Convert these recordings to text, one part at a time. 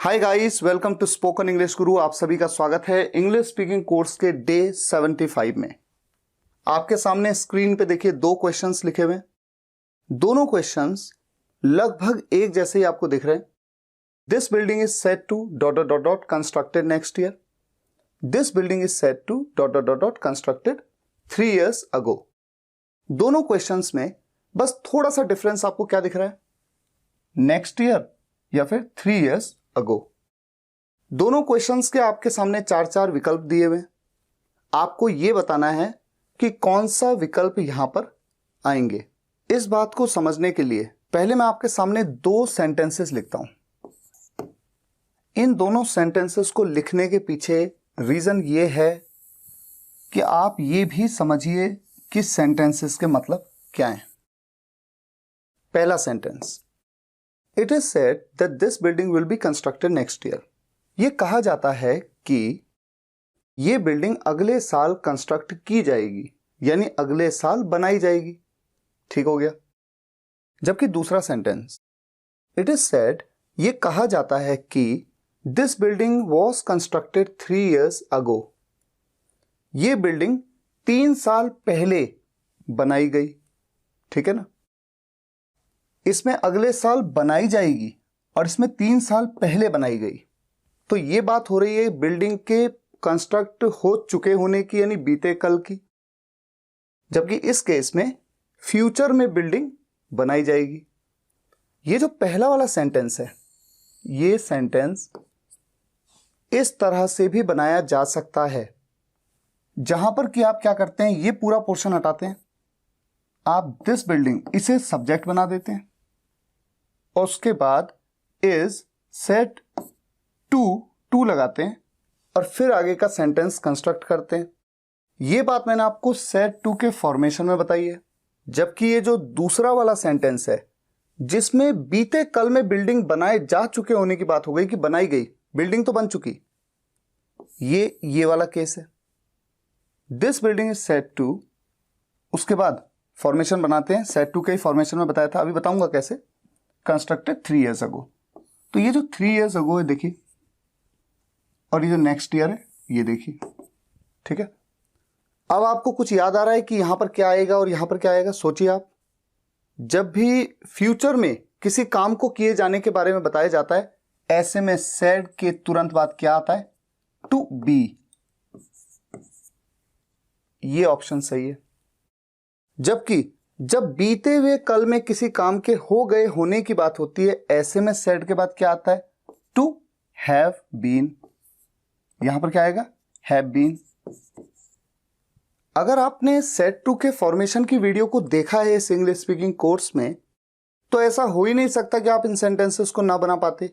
Hi guys, welcome to spoken English guru. आप सभी का स्वागत है इंग्लिश स्पीकिंग कोर्स के डे 75 में। आपके सामने स्क्रीन पे देखिए दो क्वेश्चंस लिखे हुए हैं। दोनों क्वेश्चंस लगभग एक जैसे ही आपको दिख रहे हैं। This building is set to dot constructed next year. This building is set to dot constructed 3 years अगो। दोनों क्वेश्चंस में बस थोड़ा सा डिफरेंस आपको क्या दिख रहा है, नेक्स्ट ईयर या फिर 3 years अगो। दोनों क्वेश्चंस के आपके सामने 4 विकल्प दिए हुए हैं। आपको यह बताना है कि कौन सा विकल्प यहां पर आएंगे। इस बात को समझने के लिए पहले मैं आपके सामने 2 सेंटेंसेस लिखता हूं। इन दोनों सेंटेंसेस को लिखने के पीछे रीजन ये है कि आप ये भी समझिए कि सेंटेंसेस के मतलब क्या हैं। पहला sentence, it is said that this building will be constructed next year. यह कहा जाता है कि यह बिल्डिंग अगले साल कंस्ट्रक्ट की जाएगी, यानी अगले साल बनाई जाएगी। ठीक हो गया। जबकि दूसरा सेंटेंस, इट इज सेड, यह कहा जाता है कि this building was constructed 3 years अगो। यह बिल्डिंग 3 साल पहले बनाई गई। ठीक है ना। इसमें अगले साल बनाई जाएगी और इसमें 3 साल पहले बनाई गई। तो ये बात हो रही है बिल्डिंग के कंस्ट्रक्ट हो चुके होने की, यानी बीते कल की। जबकि इस केस में फ्यूचर में बिल्डिंग बनाई जाएगी। ये जो पहला वाला सेंटेंस है, ये सेंटेंस इस तरह से भी बनाया जा सकता है, जहां पर कि आप क्या करते हैं, ये पूरा पोर्शन हटाते हैं, आप दिस बिल्डिंग इसे सब्जेक्ट बना देते हैं और उसके बाद इज सेट टू लगाते हैं और फिर आगे का सेंटेंस कंस्ट्रक्ट करते हैं। यह बात मैंने आपको सेट टू के फॉर्मेशन में बताई है। जबकि ये जो दूसरा वाला सेंटेंस है, जिसमें बीते कल में बिल्डिंग बनाए जा चुके होने की बात हो गई कि बनाई गई, बिल्डिंग तो बन चुकी, ये वाला केस है। This building is set two, उसके बाद फॉर्मेशन बनाते हैं। सेट टू के ही फॉर्मेशन में बताया था, अभी बताऊंगा कैसे। कंस्ट्रक्टेड 3 years अगो। तो ये जो 3 years अगो है देखिए, और ये जो नेक्स्ट ईयर है ये देखिए। ठीक है। अब आपको कुछ याद आ रहा है कि यहां पर क्या आएगा और यहां पर क्या आएगा। सोचिए आप, जब भी फ्यूचर में किसी काम को किए जाने के बारे में बताया जाता है, ऐसे में सेड के तुरंत बाद क्या आता है, टू बी। ये ऑप्शन सही है। जबकि जब बीते हुए कल में किसी काम के हो गए होने की बात होती है, ऐसे में सेड के बाद क्या आता है, टू हैव बीन। यहां पर क्या आएगा, हैव बीन। अगर आपने सेट टू के फॉर्मेशन की वीडियो को देखा है इस इंग्लिश स्पीकिंग कोर्स में, तो ऐसा हो ही नहीं सकता कि आप इन सेंटेंसेस को ना बना पाते।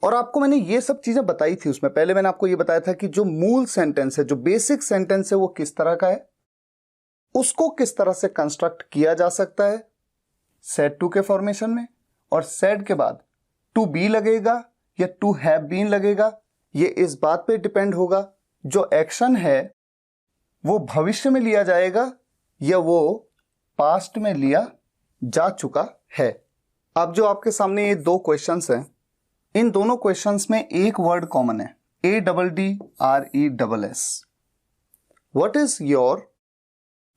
और आपको मैंने ये सब चीजें बताई थी उसमें। पहले मैंने आपको ये बताया था कि जो मूल सेंटेंस है, जो बेसिक सेंटेंस है, वो किस तरह का है, उसको किस तरह से कंस्ट्रक्ट किया जा सकता है सेट टू के फॉर्मेशन में। और सेट के बाद टू बी लगेगा या टू हैव बीन लगेगा, ये इस बात पे डिपेंड होगा जो एक्शन है वो भविष्य में लिया जाएगा या वो पास्ट में लिया जा चुका है। अब जो आपके सामने ये 2 क्वेश्चंस हैं, इन दोनों क्वेश्चंस में एक वर्ड कॉमन है, ADDRESS। व्हाट इज योर,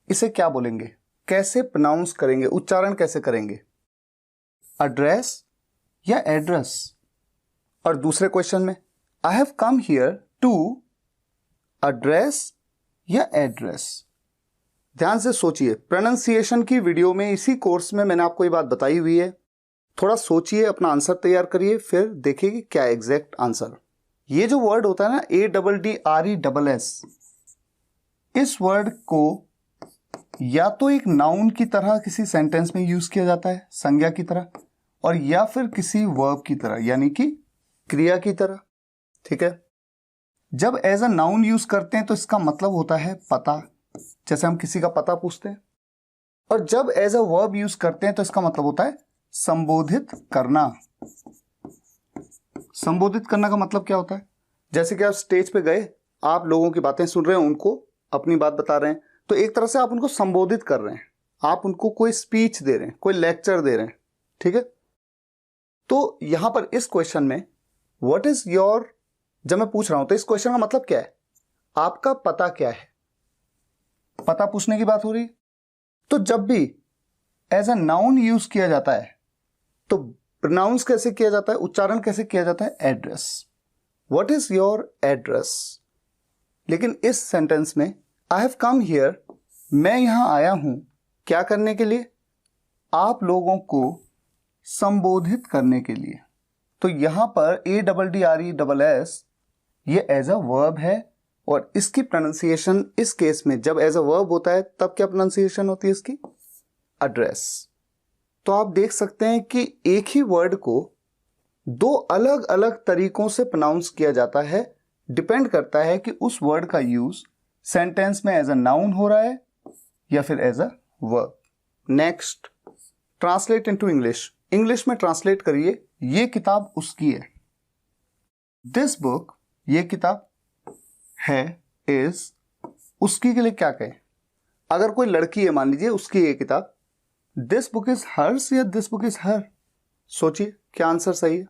इसे क्या बोलेंगे, कैसे प्रोनाउंस करेंगे, उच्चारण कैसे करेंगे, एड्रेस या एड्रेस। और दूसरे क्वेश्चन में I have come here to address या एड्रेस। ध्यान से सोचिए, प्रोनाउंसिएशन की वीडियो में, इसी कोर्स में मैंने आपको ये बात बताई हुई है। थोड़ा सोचिए, अपना आंसर तैयार करिए, फिर देखिए कि क्या एग्जैक्ट आंसर। ये जो वर्ड होता है ना, ADDRESS, इस वर्ड को या तो एक नाउन की तरह किसी सेंटेंस में यूज किया जाता है, संज्ञा की तरह, और या फिर किसी वर्ब की तरह, यानी कि क्रिया की तरह। ठीक है। जब एज अ नाउन यूज करते हैं तो इसका मतलब होता है पता, जैसे हम किसी का पता पूछते हैं। और जब एज अ वर्ब यूज करते हैं तो इसका मतलब होता है संबोधित करना। संबोधित करना का मतलब क्या होता है, जैसे कि आप स्टेज पे गए, आप लोगों की बातें सुन रहे हैं, उनको अपनी बात बता रहे हैं, तो एक तरह से आप उनको संबोधित कर रहे हैं, आप उनको कोई स्पीच दे रहे हैं, कोई लेक्चर दे रहे हैं। ठीक है। तो यहां पर इस क्वेश्चन में व्हाट इज योर, जब मैं पूछ रहा हूं तो इस क्वेश्चन का मतलब क्या है, आपका पता क्या है, पता पूछने की बात हो रही। तो जब भी एज अ नाउन यूज किया जाता है तो प्रोनाउंस कैसे किया जाता है, उच्चारण कैसे किया जाता है, address. What is your address. लेकिन इस सेंटेंस में आई हैव कम हियर, मैं यहां आया हूं क्या करने के लिए, आप लोगों को संबोधित करने के लिए। तो यहां पर ADDRESS ये एज अ वर्ब है और इसकी प्रोनाउंसिएशन इस केस में जब एज अ वर्ब होता है तब क्या प्रोनाउंसिएशन होती है इसकी, एड्रेस। तो आप देख सकते हैं कि एक ही वर्ड को दो अलग अलग तरीकों से प्रोनाउंस किया जाता है, डिपेंड करता है कि उस वर्ड का यूज सेंटेंस में एज अ नाउन हो रहा है या फिर as a verb. Next, translate into English. English में ट्रांसलेट करिए, ये किताब उसकी है। दिस बुक, ये किताब है, इज, उसकी के लिए क्या कहें। अगर कोई लड़की है मान लीजिए, उसकी ये किताब, दिस बुक इज हर्स या दिस बुक इज हर, सोचिए क्या आंसर सही है।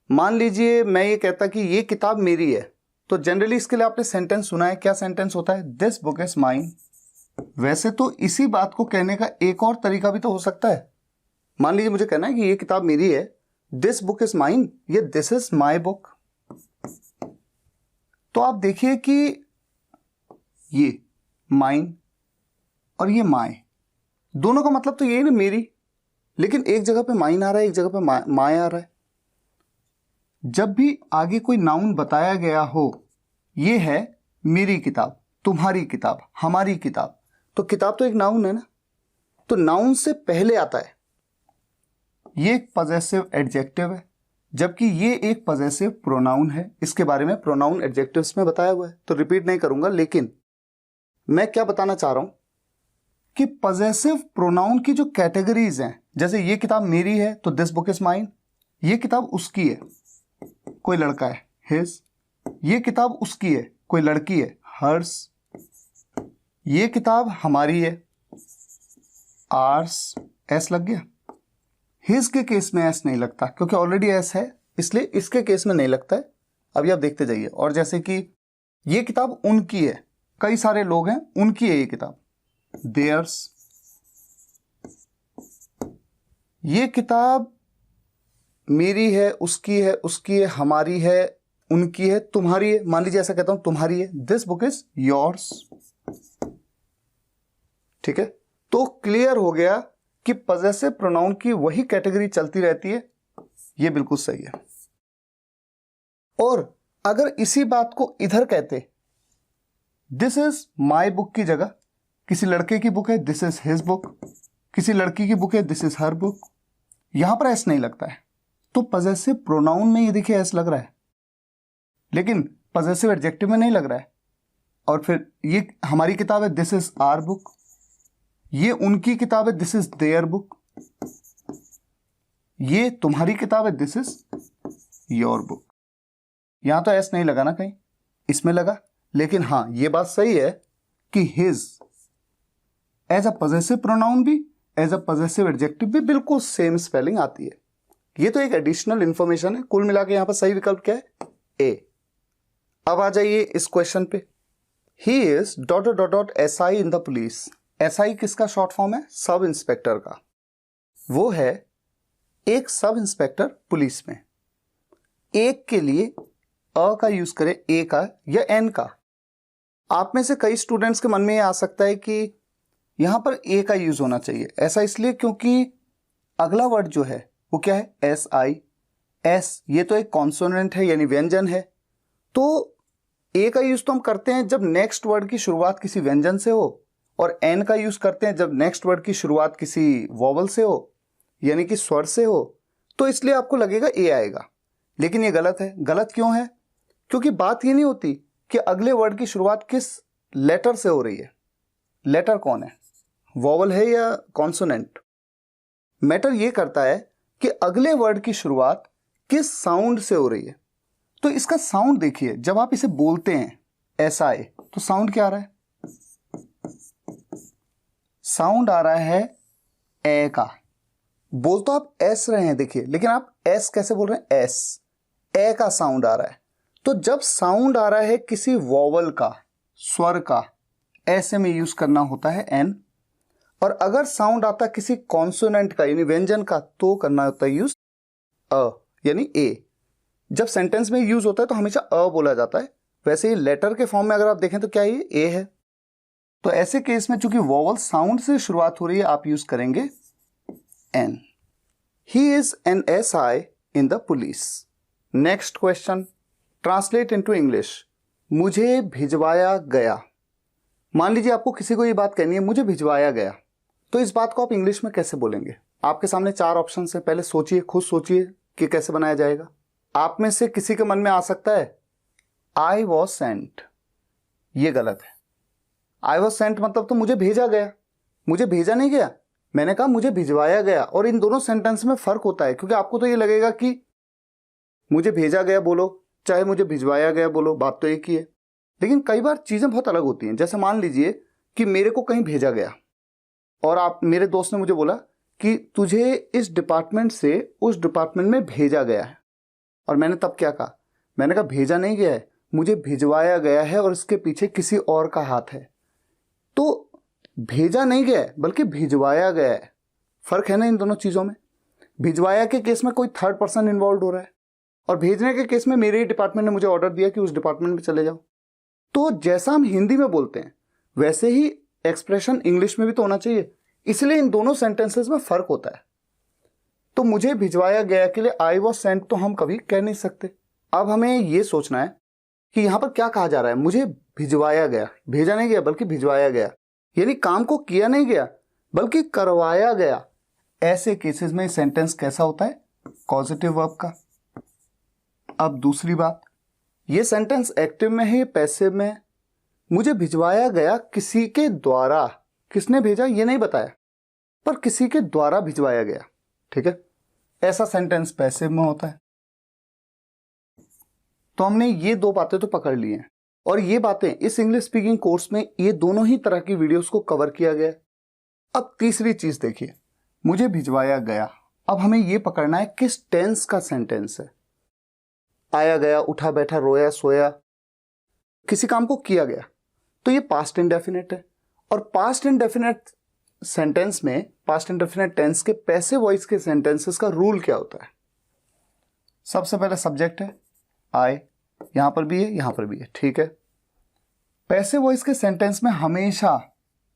मान लीजिए मैं ये कहता कि ये किताब मेरी है, तो जनरली इसके लिए आपने सेंटेंस सुना है, क्या सेंटेंस होता है, दिस बुक इज माइन। वैसे तो इसी बात को कहने का एक और तरीका भी तो हो सकता है। मान लीजिए मुझे कहना है कि ये किताब मेरी है, दिस बुक इज माइन, ये दिस इज माई बुक। तो आप देखिए कि ये माइन और ये माय, दोनों का मतलब तो यही ना, मेरी। लेकिन एक जगह पे माइन आ रहा है, एक जगह पे माय आ रहा है। जब भी आगे कोई नाउन बताया गया हो, ये है मेरी किताब, तुम्हारी किताब, हमारी किताब, तो किताब तो एक नाउन है ना, तो नाउन से पहले आता है ये एक पजेसिव एडजेक्टिव है, जबकि ये एक पजेसिव प्रोनाउन है। इसके बारे में प्रोनाउन एडजेक्टिव्स में बताया हुआ है, तो रिपीट नहीं करूंगा। लेकिन मैं क्या बताना चाह रहा हूं कि पजेसिव प्रोनाउन की जो कैटेगरीज हैं, जैसे ये किताब मेरी है तो दिस बुक इज माइन, ये किताब उसकी है, कोई लड़का है, हिज, ये किताब उसकी है, कोई लड़की है, हर्स, ये किताब हमारी है, आर्स, एस लग गया। हिज के केस में एस नहीं लगता क्योंकि ऑलरेडी एस है, इसलिए इसके केस में नहीं लगता है। अभी आप देखते जाइए। और जैसे कि ये किताब उनकी है, कई सारे लोग हैं, उनकी है ये किताब, देयर्स। ये किताब मेरी है, उसकी है, उसकी है, हमारी है, उनकी है, तुम्हारी है। मान लीजिए ऐसा कहता हूं तुम्हारी है, दिस बुक इज योर्स। ठीक है, तो क्लियर हो गया कि पजेसिव प्रोनाउन की वही कैटेगरी चलती रहती है, ये बिल्कुल सही है। और अगर इसी बात को इधर कहते, दिस इज माई बुक की जगह किसी लड़के की बुक है, दिस इज हिज बुक, किसी लड़की की बुक है, दिस इज हर बुक, यहां पर एस नहीं लगता है। तो पजेसिव प्रोनाउन में ये देखिए एस लग रहा है, लेकिन पजेसिव एडजेक्टिव में नहीं लग रहा है। और फिर ये हमारी किताब है, दिस इज आर बुक, ये उनकी किताब है, दिस इज देयर बुक, ये तुम्हारी किताब है, दिस इज योर बुक। यहां तो एस नहीं लगा ना कहीं, इसमें लगा। लेकिन हां ये बात सही है कि his as a possessive pronoun भी, एज अ पजेसिव एडजेक्टिव भी बिल्कुल सेम स्पेलिंग आती है। ये तो एक एडिशनल इंफॉर्मेशन है। कुल मिला के यहां पर सही विकल्प क्या है, ए। अब आ जाइए इस क्वेश्चन पे, he is dot dot dot SI in the police. SI किसका शॉर्ट फॉर्म है, सब इंस्पेक्टर का। वो है एक सब इंस्पेक्टर पुलिस में। एक के लिए अ का यूज करें, ए का या एन का। आप में से कई स्टूडेंट्स के मन में ये आ सकता है कि यहां पर ए का यूज होना चाहिए। ऐसा इसलिए क्योंकि अगला वर्ड जो है वो क्या है, SI। एस ये तो एक कॉन्सोनेंट है यानी व्यंजन है, तो ए का यूज तो हम करते हैं जब नेक्स्ट वर्ड की शुरुआत किसी व्यंजन से हो, और एन का यूज करते हैं जब नेक्स्ट वर्ड की शुरुआत किसी वॉवल से हो यानी कि स्वर से हो। तो इसलिए आपको लगेगा ए आएगा, लेकिन ये गलत है। गलत क्यों है, क्योंकि बात ये नहीं होती कि अगले वर्ड की शुरुआत किस लेटर से हो रही है। लेटर कौन है, वॉवल है या कॉन्सोनेंट। मैटर ये करता है कि अगले वर्ड की शुरुआत किस साउंड से हो रही है। तो इसका साउंड देखिए, जब आप इसे बोलते हैं SI तो साउंड क्या आ रहा है, साउंड आ रहा है ए का। बोल तो आप एस रहे हैं देखिए, लेकिन आप एस कैसे बोल रहे हैं, एस। ए का साउंड आ रहा है। तो जब साउंड आ रहा है किसी वोवल का, स्वर का, ऐसे में यूज करना होता है एन। और अगर साउंड आता है किसी कॉन्सोनेंट का यानी व्यंजन का, तो करना होता है यूज अ यानी ए। जब सेंटेंस में यूज होता है तो हमेशा अ बोला जाता है। वैसे ही लेटर के फॉर्म में अगर आप देखें तो क्या ये ए है। तो ऐसे केस में चूंकि वोवल साउंड से शुरुआत हो रही है, आप यूज करेंगे an. He is an S I in the police. Next question, translate into English. मुझे भिजवाया गया। मान लीजिए आपको किसी को ये बात कहनी है, मुझे भिजवाया गया, तो इस बात को आप इंग्लिश में कैसे बोलेंगे? आपके सामने 4 ऑप्शन है, पहले सोचिए, खुद सोचिए कि कैसे बनाया जाएगा। आप में से किसी के मन में आ सकता है आई वॉज सेंट। ये गलत है। आई वॉज सेंट मतलब तो मुझे भेजा गया, मुझे भेजा नहीं गया। मैंने कहा मुझे भिजवाया गया। और इन दोनों सेंटेंस में फर्क होता है, क्योंकि आपको तो ये लगेगा कि मुझे भेजा गया बोलो चाहे मुझे भिजवाया गया बोलो, बात तो एक ही है। लेकिन कई बार चीजें बहुत अलग होती हैं। जैसे मान लीजिए कि मेरे को कहीं भेजा गया और आप, मेरे दोस्त ने मुझे बोला कि तुझे इस डिपार्टमेंट से उस डिपार्टमेंट में भेजा गया है। और मैंने तब क्या कहा? मैंने कहा भेजा नहीं गया है, मुझे भिजवाया गया है और इसके पीछे किसी और का हाथ है। तो भेजा नहीं गया है बल्कि भिजवाया गया है। फर्क है ना इन दोनों चीजों में। भिजवाया के केस में कोई थर्ड पर्सन इन्वॉल्व हो रहा है, और भेजने के केस में मेरे ही डिपार्टमेंट ने मुझे ऑर्डर दिया कि उस डिपार्टमेंट में चले जाओ। तो जैसा हम हिंदी में बोलते हैं वैसे ही एक्सप्रेशन इंग्लिश में भी तो होना चाहिए। इसलिए इन दोनों सेंटेंसेस में फर्क होता है। तो मुझे भिजवाया गया के लिए आई वॉज सेंट तो हम कभी कह नहीं सकते। अब हमें यह सोचना है कि यहां पर क्या कहा जा रहा है। मुझे भिजवाया गया, भेजा नहीं गया बल्कि भिजवाया गया, यानी काम को किया नहीं गया बल्कि करवाया गया। ऐसे केसेस में सेंटेंस कैसा होता है? कॉजेटिव वर्ब का। अब दूसरी बात, ये सेंटेंस एक्टिव में है या पैसिव में? मुझे भिजवाया गया किसी के द्वारा। किसने भेजा ये नहीं बताया, पर किसी के द्वारा भिजवाया गया। ठीक है, ऐसा सेंटेंस पैसिव में होता है। तो हमने ये 2 बातें तो पकड़ ली हैं, और ये बातें इस इंग्लिश स्पीकिंग कोर्स में ये दोनों ही तरह की वीडियोस को कवर किया गया है। अब तीसरी चीज देखिए, मुझे भिजवाया गया। अब हमें ये पकड़ना है किस टेंस का सेंटेंस है। आया गया, उठा बैठा, रोया सोया, किसी काम को किया गया, तो ये पास्ट इंडेफिनिट है। और पास्ट इंडेफिनिट सेंटेंस में, पास्ट इंडेफिनिट टेंस के पैसिव वॉइस के सेंटेंसेस का रूल क्या होता है? सबसे पहले सब्जेक्ट है आई, यहां पर भी है यहां पर भी है। ठीक है, पैसिव वॉइस के सेंटेंस में हमेशा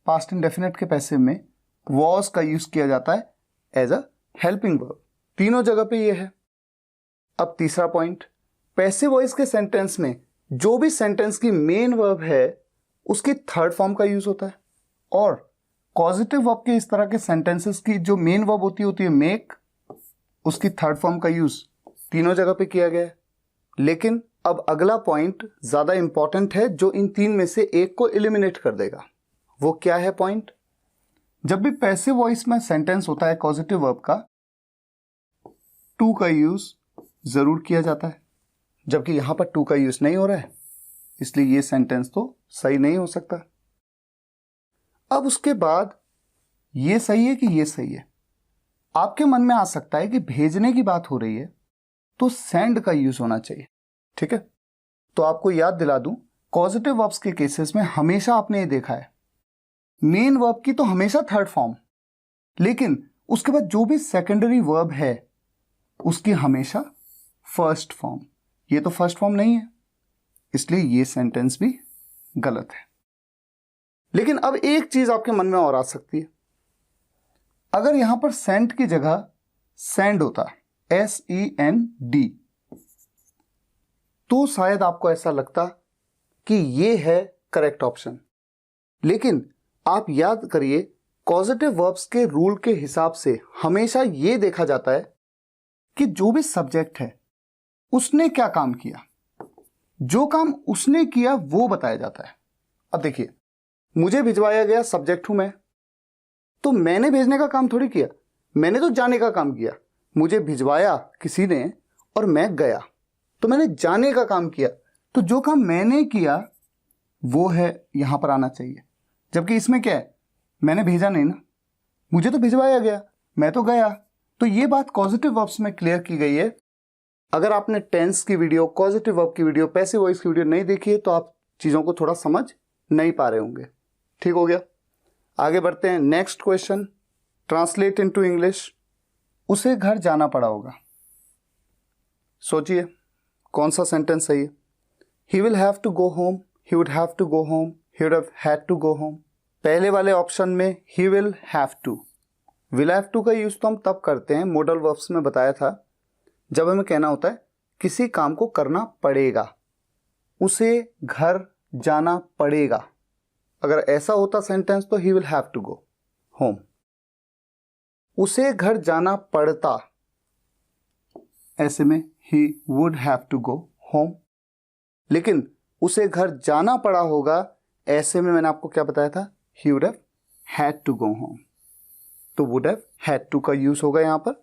पास्ट इंडेफिनिट के पैसिव में वॉज का यूज किया जाता है एज अ हेल्पिंग वर्ब। तीनों जगह पे ये है। अब तीसरा पॉइंट, पैसिव वॉइस के सेंटेंस में जो भी सेंटेंस की मेन वर्ब है उसकी थर्ड फॉर्म का यूज होता है। और पॉजिटिव वर्ब के इस तरह के सेंटेंसेस की जो मेन वर्ब होती है मेक, उसकी थर्ड फॉर्म का यूज तीनों जगह पे किया गया है। लेकिन अब अगला पॉइंट ज्यादा इंपॉर्टेंट है, जो इन 3 में से एक को एलिमिनेट कर देगा। वो क्या है पॉइंट? जब भी पैसिव वॉइस में सेंटेंस होता है पॉजिटिव वर्ब का, टू का यूज जरूर किया जाता है, जबकि यहां पर टू का यूज नहीं हो रहा है, इसलिए ये सेंटेंस तो सही नहीं हो सकता। अब उसके बाद ये सही है कि ये सही है? आपके मन में आ सकता है कि भेजने की बात हो रही है तो सेंड का यूज होना चाहिए। ठीक है, तो आपको याद दिला दूं, पॉजिटिव वर्ब्स के केसेस में हमेशा आपने ये देखा है मेन वर्ब की तो हमेशा थर्ड फॉर्म, लेकिन उसके बाद जो भी सेकेंडरी वर्ब है उसकी हमेशा फर्स्ट फॉर्म। ये तो फर्स्ट फॉर्म नहीं है, इसलिए ये सेंटेंस भी गलत है। लेकिन अब एक चीज आपके मन में और आ सकती है, अगर यहां पर सेंट की जगह सेंड होता, SEND, तो शायद आपको ऐसा लगता कि ये है करेक्ट ऑप्शन। लेकिन आप याद करिए, पॉजिटिव वर्ब्स के रूल के हिसाब से हमेशा ये देखा जाता है कि जो भी सब्जेक्ट है उसने क्या काम किया, जो काम उसने किया वो बताया जाता है। अब देखिए, मुझे भिजवाया गया, सब्जेक्ट हूं मैं, तो मैंने भेजने का काम थोड़ी किया, मैंने तो जाने का काम किया। मुझे भिजवाया किसी ने और मैं गया, तो मैंने जाने का काम किया। तो जो काम मैंने किया वो है यहां पर आना चाहिए, जबकि इसमें क्या है, मैंने भेजा नहीं ना, मुझे तो भिजवाया गया, मैं तो गया। तो ये बात पॉजिटिव वर्ब्स में क्लियर की गई है अगर आपने टेंस की वीडियो, कॉजेटिव वर्ब की वीडियो, पैसिव वॉइस की वीडियो नहीं देखी है तो आप चीज़ों को थोड़ा समझ नहीं पा रहे होंगे। ठीक हो गया, आगे बढ़ते हैं। Next question, translate into English. उसे घर जाना पड़ा होगा। सोचिए कौन सा सेंटेंस सही है। He will have to go home, he would have to go home, he would have had to go home. पहले वाले ऑप्शन में he will have to, will have to का यूज तो हम तब करते हैं, मॉडल वर्ब्स में बताया था, जब हमें कहना होता है किसी काम को करना पड़ेगा, उसे घर जाना पड़ेगा। अगर ऐसा होता सेंटेंस तो he will have to go home. उसे घर जाना पड़ता, ऐसे में he would have to go home. लेकिन उसे घर जाना पड़ा होगा, ऐसे में मैंने आपको क्या बताया था, he would have had to go home. तो वुड हैव हैड टू का यूज होगा यहां पर।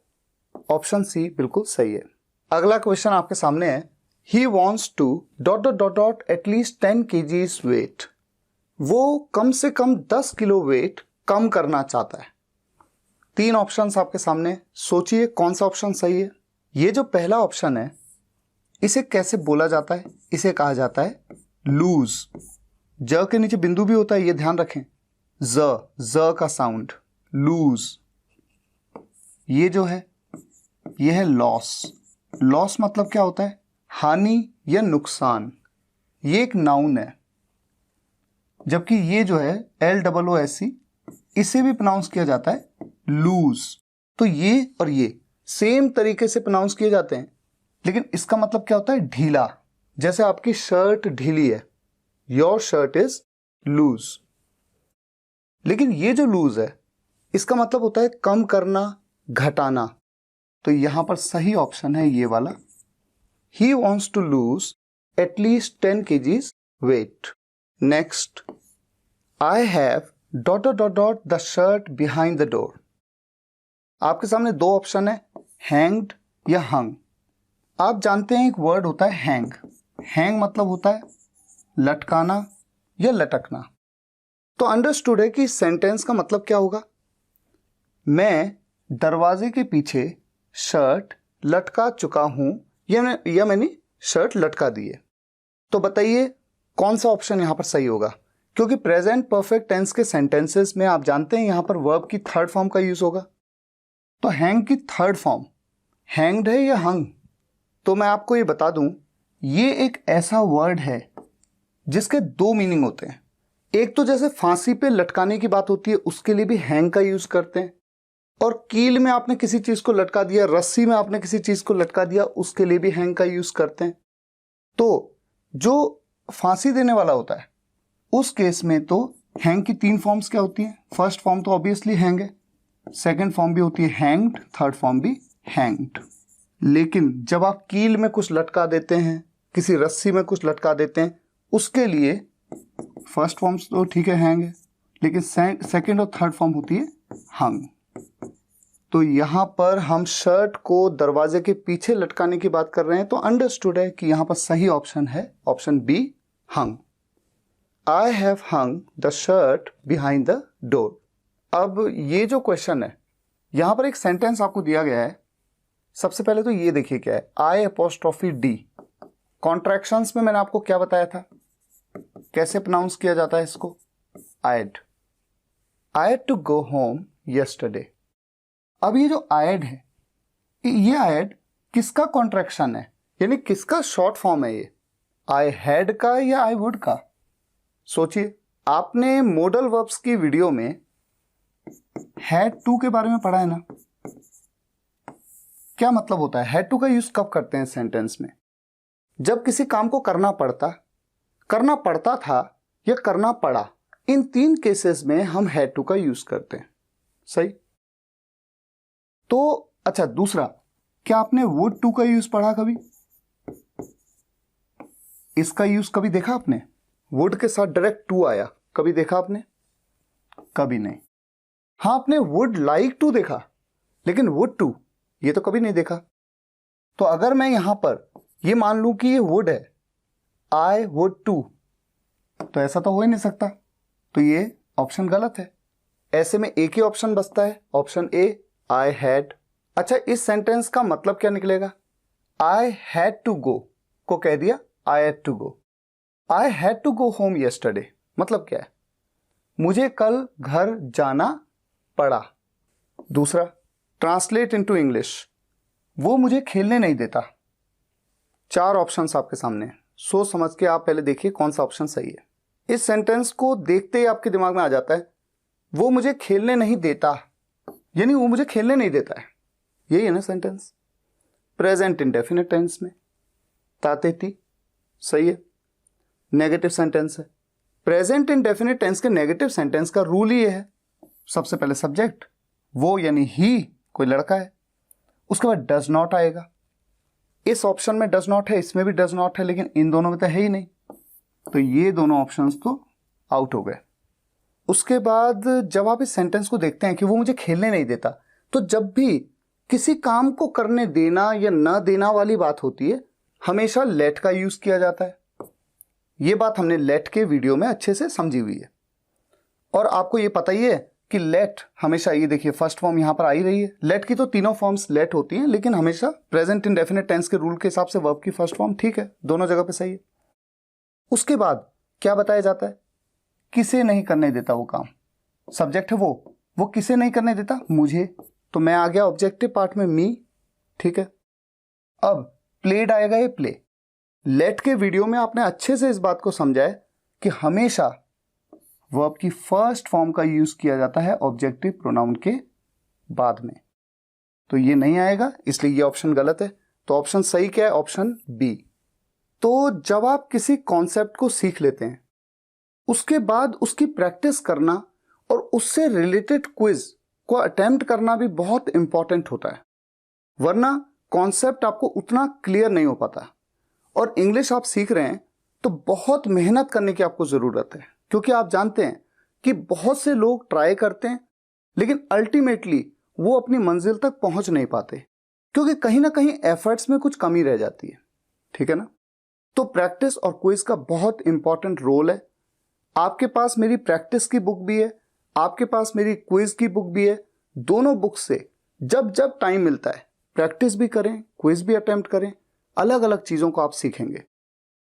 ऑप्शन सी बिल्कुल सही है। अगला क्वेश्चन आपके सामने है, he wants to dot dot dot dot at least 10 kgs weight. वो कम से कम 10 किलो वेट कम करना चाहता है। 3 ऑप्शंस आपके सामने, सोचिए कौन सा ऑप्शन सही है। ये जो पहला ऑप्शन है, इसे कैसे बोला जाता है, इसे कहा जाता है लूज। ज के नीचे बिंदु भी होता है, ये ध्यान रखें, ज का साउंड, लूज। ये जो है ये है लॉस। लॉस मतलब क्या होता है, हानि या नुकसान। ये एक नाउन है। जबकि ये जो है LOOSE, इसे भी प्रोनाउंस किया जाता है लूज। तो ये और ये सेम तरीके से प्रोनाउंस किए जाते हैं, लेकिन इसका मतलब क्या होता है, ढीला। जैसे आपकी शर्ट ढीली है, योर शर्ट इज लूज। लेकिन ये जो लूज है, इसका मतलब होता है कम करना, घटाना। तो यहां पर सही ऑप्शन है ये वाला, he wants to lose at least 10 kgs weight. Next, I have dot dot dot the shirt behind the door. आपके सामने 2 ऑप्शन है, हैंग्ड या हंग। आप जानते हैं एक वर्ड होता है हैंग। हैंग मतलब होता है लटकाना या लटकना। तो अंडरस्टूड है कि इस सेंटेंस का मतलब क्या होगा, मैं दरवाजे के पीछे शर्ट लटका चुका हूं या मैंने शर्ट लटका दी है। तो बताइए कौन सा ऑप्शन यहां पर सही होगा, क्योंकि प्रेजेंट परफेक्ट टेंस के सेंटेंसेस में आप जानते हैं यहां पर वर्ब की थर्ड फॉर्म का यूज होगा। तो हैंग की थर्ड फॉर्म हैंग्ड है या हंग। तो मैं आपको ये बता दूं, ये एक ऐसा वर्ड है जिसके 2 मीनिंग होते हैं। एक तो जैसे फांसी पे लटकाने की बात होती है, उसके लिए भी हैंग का यूज करते हैं, और कील में आपने किसी चीज को लटका दिया, रस्सी में आपने किसी चीज को लटका दिया, उसके लिए भी हैंग का यूज करते हैं। तो जो फांसी देने वाला होता है उस केस में तो हैंग की 3 फॉर्म्स क्या होती हैं। फर्स्ट फॉर्म तो ऑब्वियसली हैंग है, सेकंड फॉर्म भी होती है हैंग्ड, थर्ड फॉर्म भी हैंग्ड। लेकिन जब आप कील में कुछ लटका देते हैं, किसी रस्सी में कुछ लटका देते हैं, उसके लिए फर्स्ट फॉर्म तो ठीक है हैंग है, लेकिन सेकंड और थर्ड फॉर्म होती है हंग। तो यहां पर हम शर्ट को दरवाजे के पीछे लटकाने की बात कर रहे हैं, तो अंडरस्टूड है कि यहां पर सही ऑप्शन है option B, hung. I have hung the shirt behind the door. अब ये जो क्वेश्चन है, यहां पर एक सेंटेंस आपको दिया गया है। सबसे पहले तो ये देखिए क्या है, I''D। कॉन्ट्रैक्शंस में मैंने आपको क्या बताया था, कैसे प्रोनाउंस किया जाता है इसको, I had to go home yesterday। अब ये जो आयड है, ये आयड किसका कॉन्ट्रैक्शन है, यानी किसका शॉर्ट फॉर्म है, ये आई हैड का या आई वुड का। सोचिए, आपने मॉडल वर्ब्स की वीडियो में हैड टू के बारे में पढ़ा है ना। क्या मतलब होता है, हैड टू का यूज कब करते हैं सेंटेंस में, जब किसी काम को करना पड़ता था या करना पड़ा। इन 3 केसेस में हम हैड टू का यूज करते हैं। सही। तो अच्छा, दूसरा, क्या आपने वुड टू का यूज पढ़ा कभी, इसका यूज कभी देखा आपने, वुड के साथ डायरेक्ट टू आया, कभी देखा आपने, कभी नहीं। हाँ, आपने वुड लाइक टू देखा, लेकिन वुड टू ये तो कभी नहीं देखा। तो अगर मैं यहां पर ये मान लूं कि ये वुड है, आई वुड टू, तो ऐसा तो हो ही नहीं सकता, तो ये ऑप्शन गलत है। ऐसे में एक ही ऑप्शन बचता है, ऑप्शन ए, आई हैड। अच्छा, इस सेंटेंस का मतलब क्या निकलेगा, आई हैड टू गो को कह दिया I had to go. I had to go home yesterday मतलब क्या है? मुझे कल घर जाना पड़ा। दूसरा, ट्रांसलेट इनटू इंग्लिश, वो मुझे खेलने नहीं देता। 4 ऑप्शंस आपके सामने हैं, सोच समझ के आप पहले देखिए कौन सा ऑप्शन सही है। इस सेंटेंस को देखते ही आपके दिमाग में आ जाता है वो मुझे खेलने नहीं देता, यानी वो मुझे खेलने नहीं देता है, यही है ना सेंटेंस। प्रेजेंट इंडेफिनिट टेंस में तातेती सही है, नेगेटिव सेंटेंस है। प्रेजेंट इंडेफिनिट टेंस के नेगेटिव सेंटेंस का रूल ही है, सबसे पहले सब्जेक्ट वो यानी ही, कोई लड़का है, उसके बाद डज नॉट आएगा। इस ऑप्शन में डज नॉट है, इसमें भी डज नॉट है, लेकिन इन दोनों में तो है ही नहीं, तो ये दोनों ऑप्शंस तो आउट हो गए। उसके बाद जब आप इस सेंटेंस को देखते हैं कि वो मुझे खेलने नहीं देता, तो जब भी किसी काम को करने देना या न देना वाली बात होती है हमेशा लेट का यूज किया जाता है। ये बात हमने लेट के वीडियो में अच्छे से समझी हुई है। और आपको ये पता ही है कि लेट हमेशा, ये देखिए फर्स्ट फॉर्म यहां पर आ ही रही है। लेट की तो तीनों फॉर्म्स लेट होती हैं, लेकिन हमेशा प्रेजेंट इंडेफिनिट टेंस के रूल के हिसाब से वर्ब की फर्स्ट फॉर्म ठीक है, दोनों जगह पे सही है। उसके बाद क्या बताया जाता है? किसे नहीं करने देता वो काम। सब्जेक्ट है वो किसे नहीं करने देता? मुझे, तो मैं आ गया ऑब्जेक्टिव पार्ट में मी, ठीक है। अब प्लेड आएगा, ये प्ले। लेट के वीडियो में आपने अच्छे से इस बात को समझा है कि हमेशा वर्ब की फर्स्ट फॉर्म का यूज किया जाता है ऑब्जेक्टिव प्रोनाउन के बाद में, तो ये नहीं आएगा, इसलिए ये ऑप्शन गलत है। तो ऑप्शन सही क्या है? Option B. तो जब आप किसी कॉन्सेप्ट को सीख लेते हैं उसके बाद उसकी प्रैक्टिस करना और उससे रिलेटेड क्विज को अटेम्प्ट करना भी बहुत इंपॉर्टेंट होता है, वरना कॉन्सेप्ट आपको उतना क्लियर नहीं हो पाता। और इंग्लिश आप सीख रहे हैं तो बहुत मेहनत करने की आपको जरूरत है, क्योंकि आप जानते हैं कि बहुत से लोग ट्राई करते हैं लेकिन अल्टीमेटली वो अपनी मंजिल तक पहुंच नहीं पाते, क्योंकि कहीं ना कहीं एफर्ट्स में कुछ कमी रह जाती है, ठीक है ना। तो प्रैक्टिस और क्विज का बहुत इंपॉर्टेंट रोल है। आपके पास मेरी प्रैक्टिस की बुक भी है, आपके पास मेरी क्विज की बुक भी है। दोनों बुक से जब जब टाइम मिलता है प्रैक्टिस भी करें, क्विज भी अटेम्प्ट करें, अलग अलग चीजों को आप सीखेंगे।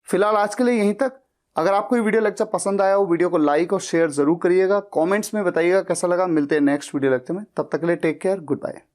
फिलहाल आज के लिए यहीं तक। अगर आपको ये वीडियो लेक्चर पसंद आया हो, वीडियो को लाइक और शेयर जरूर करिएगा। कमेंट्स में बताइएगा कैसा लगा। मिलते हैं नेक्स्ट वीडियो लेक्चर में, तब तक के लिए टेक केयर, गुड बाय।